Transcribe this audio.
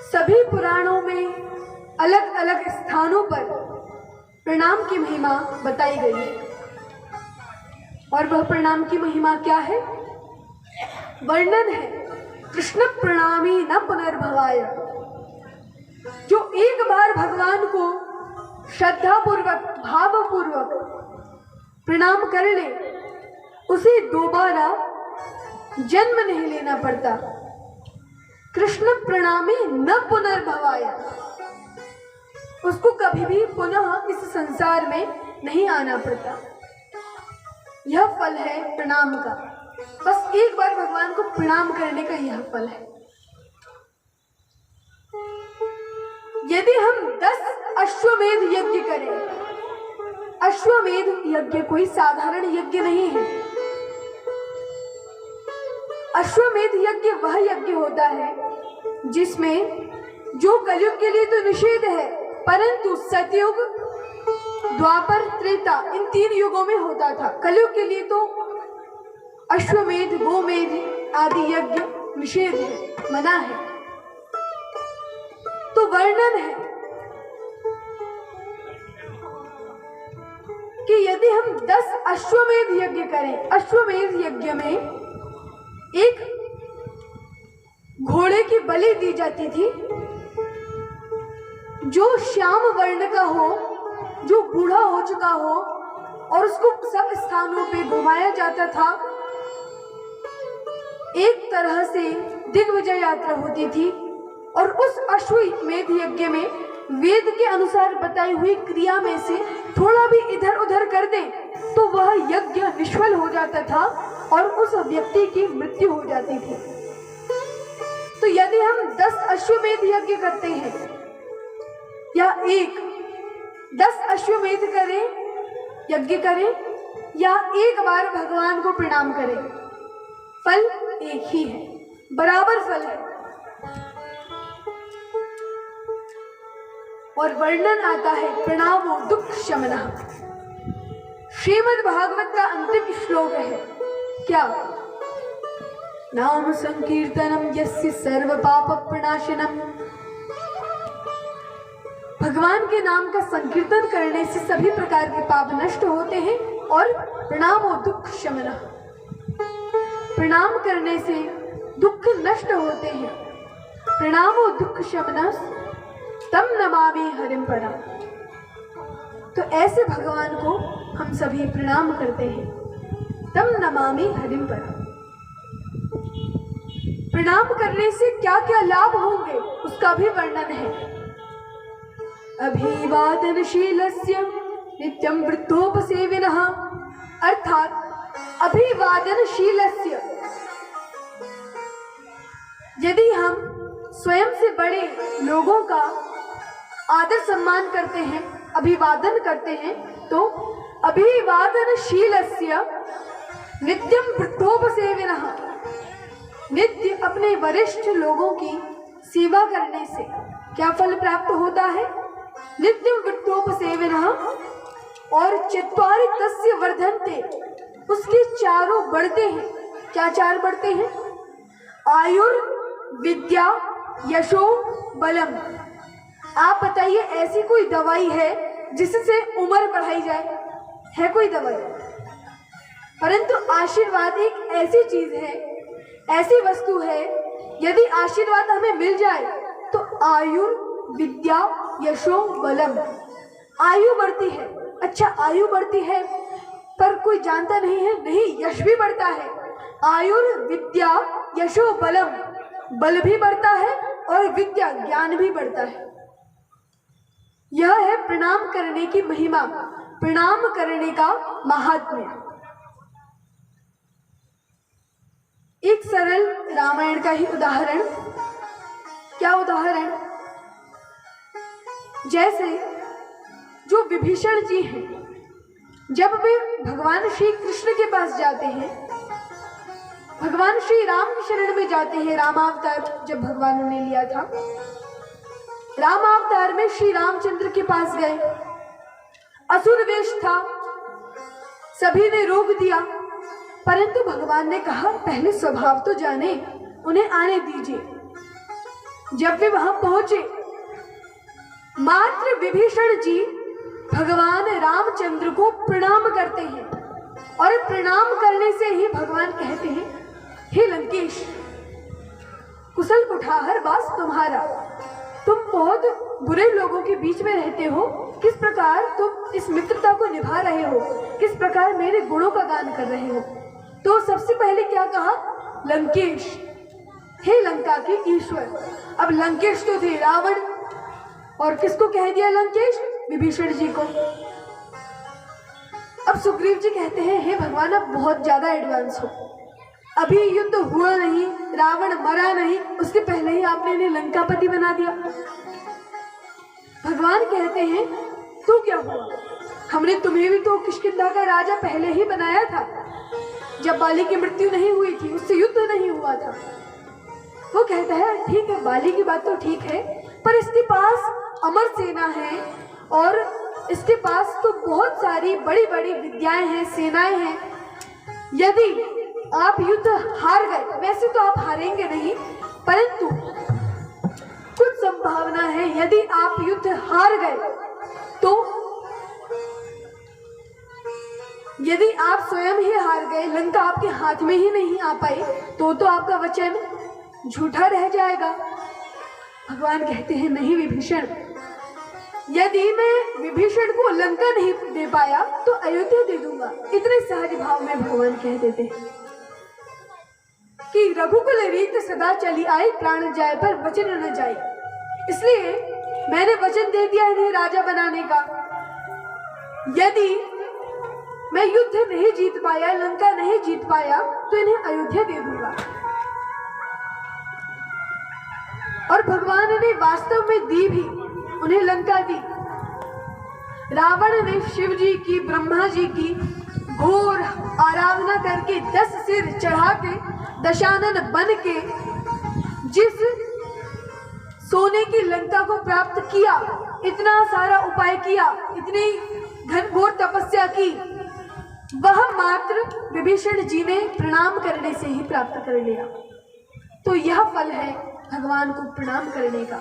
सभी पुराणों में अलग अलग स्थानों पर प्रणाम की महिमा बताई गई है। और वह प्रणाम की महिमा क्या है? वर्णन है, कृष्ण प्रणामी न पुनर्भवाय। जो एक बार भगवान को श्रद्धापूर्वक भावपूर्वक प्रणाम कर ले, उसे दोबारा जन्म नहीं लेना पड़ता। कृष्ण प्रणामी न पुनर्भवाय, उसको कभी भी पुनः इस संसार में नहीं आना पड़ता। यह फल है प्रणाम का। बस एक बार भगवान को प्रणाम करने का यह फल है। यदि हम 10 अश्वमेध यज्ञ करें, अश्वमेध यज्ञ कोई साधारण यज्ञ नहीं है। अश्वमेध यज्ञ वह यज्ञ होता है जिसमें जो कलयुग के लिए तो निषेध है, परंतु सतयुग, द्वापर, त्रेता इन 3 युगों में होता था। कलयुग के लिए तो अश्वमेध, गोमेध आदि यज्ञ निषेध है, मना है। तो वर्णन है कि यदि हम 10 अश्वमेध यज्ञ करें, अश्वमेध यज्ञ में एक घोड़े की बलि दी जाती थी जो श्याम वर्ण का हो, जो बूढ़ा हो चुका हो, और उसको सब स्थानों पे घुमाया जाता था। एक तरह से दिग्विजय यात्रा होती थी। और उस अश्वमेध यज्ञ में वेद के अनुसार बताई हुई क्रिया में से थोड़ा भी इधर उधर कर दें तो वह यज्ञ निष्फल हो जाता था और उस व्यक्ति की मृत्यु हो जाती थी। तो यदि हम 10 अश्वमेध यज्ञ करते हैं या 10 अश्वमेध करें, यज्ञ करें, या एक बार भगवान को प्रणाम करें, फल एक ही है, बराबर फल है। और वर्णन आता है प्रणामो दुख शमनः। श्रीमद् भागवत का अंतिम श्लोक है क्या? नाम संकीर्तनम यस्य सर्व पाप प्रणाशनम। भगवान के नाम का संकीर्तन करने से सभी प्रकार के पाप नष्ट होते हैं। और प्रणामो दुख शमनः, प्रणाम करने से दुख नष्ट होते हैं। प्रणामो दुख शमनः तम नमामि हरिम परम। तो ऐसे भगवान को हम सभी प्रणाम करते हैं। तम नमामि हरिम परम। प्रणाम करने से क्या क्या लाभ होंगे उसका भी वर्णन है। अभिवादनशीलस्य नित्यं वृद्धोपसेविनः, अर्थात अभिवादनशीलस्य, यदि हम स्वयं से बड़े लोगों का आदर सम्मान करते हैं, अभिवादन करते हैं, तो अभिवादनशीलस्य नित्यं वृद्धोपसेविनः, नित्य अपने वरिष्ठ लोगों की सेवा करने से क्या फल प्राप्त होता है? नित्यं वृद्धोपसेविनः। और चत्वारि तस्य वर्धन्ते, उसके चारों बढ़ते हैं। क्या 4 बढ़ते हैं? आयुर, विद्या, यशो, बलम। आप बताइए, ऐसी कोई दवाई है जिससे उम्र बढ़ाई जाए? है कोई दवाई? परंतु आशीर्वाद एक ऐसी चीज है, ऐसी वस्तु है, यदि आशीर्वाद हमें मिल जाए तो आयुर, विद्या, यशो, बलम, आयु बढ़ती है। अच्छा, आयु बढ़ती है पर कोई जानता नहीं है, नहीं, यश भी बढ़ता है। आयुर, विद्या, यशो, बलम, बल भी बढ़ता है और विद्या, ज्ञान भी बढ़ता है। यह है प्रणाम करने की महिमा, प्रणाम करने का महात्म्य। एक सरल रामायण का ही उदाहरण। क्या उदाहरण? जैसे जो विभीषण जी हैं, जब वे भगवान श्री कृष्ण के पास जाते हैं, भगवान श्री राम की शरण में जाते हैं, रामावतार जब भगवान ने लिया था, रामावतार में श्री रामचंद्र के पास गए, असुर वेश था, सभी ने रोक दिया, परंतु भगवान ने कहा पहले स्वभाव तो जाने, उन्हें आने दीजिए। जब वे वहां पहुंचे, मात्र विभीषण जी भगवान रामचंद्र को प्रणाम करते हैं और प्रणाम करने से ही भगवान कहते हैं, हे लंकेश, कुशल कुठार वास तुम्हारा, तुम बहुत बुरे लोगों के बीच में रहते हो, किस प्रकार तुम इस मित्रता को निभा रहे हो, किस प्रकार मेरे गुणों का गान कर रहे हो। तो सबसे पहले क्या कहा, लंकेश, हे लंका के ईश्वर। अब लंकेश तो थे रावण, और किसको कह दिया लंकेश, विभीषण जी को। अब सुग्रीव जी कहते हैं, हे भगवान, आप बहुत ज्यादा एडवांस हो, अभी युद्ध हुआ नहीं, रावण मरा नहीं, उसके पहले ही आपने इन्हें लंकापति बना दिया। भगवान कहते हैं, तो क्या हुआ, हमने तुम्हें भी तो किष्किंधा का राजा पहले ही बनाया था, जब बाली की मृत्यु नहीं हुई थी, उससे युद्ध नहीं हुआ था। वो कहता है, ठीक है, बाली की बात तो ठीक है, पर इसके पास अमर सेना है और इसके पास तो बहुत सारी बड़ी बड़ी विद्याएं हैं, सेनाएं हैं। यदि आप युद्ध हार गए, वैसे तो आप हारेंगे नहीं, परंतु कुछ संभावना है, यदि आप युद्ध हार गए तो, यदि आप स्वयं ही हार गए, लंका आपके हाथ में ही नहीं आ पाई, तो आपका वचन झूठा रह जाएगा। भगवान कहते हैं, नहीं विभीषण, यदि मैं विभीषण को लंका नहीं दे पाया तो अयोध्या दे दूंगा। इतने सहज भाव में भगवान कह देते हैं कि रघुकुल रीत सदा चली आई, प्राण जाए पर वचन न जाए। इसलिए मैंने वचन दे दिया इन्हें राजा बनाने का। यदि मैं युद्ध नहीं जीत पाया, लंका नहीं जीत पाया, तो इन्हें अयोध्या दे दूंगा। और भगवान ने वास्तव में दी भी, उन्हें लंका दी। रावण ने शिव जी की, ब्रह्मा जी की घोर आराधना करके 10 सिर चढ़ा के, दशानन बन के जिस सोने की लंका को प्राप्त किया, इतना सारा उपाय किया, इतनी घनघोर तपस्या की, वह मात्र विभीषण जी ने प्रणाम करने से ही प्राप्त कर लिया। तो यह फल है भगवान को प्रणाम करने का।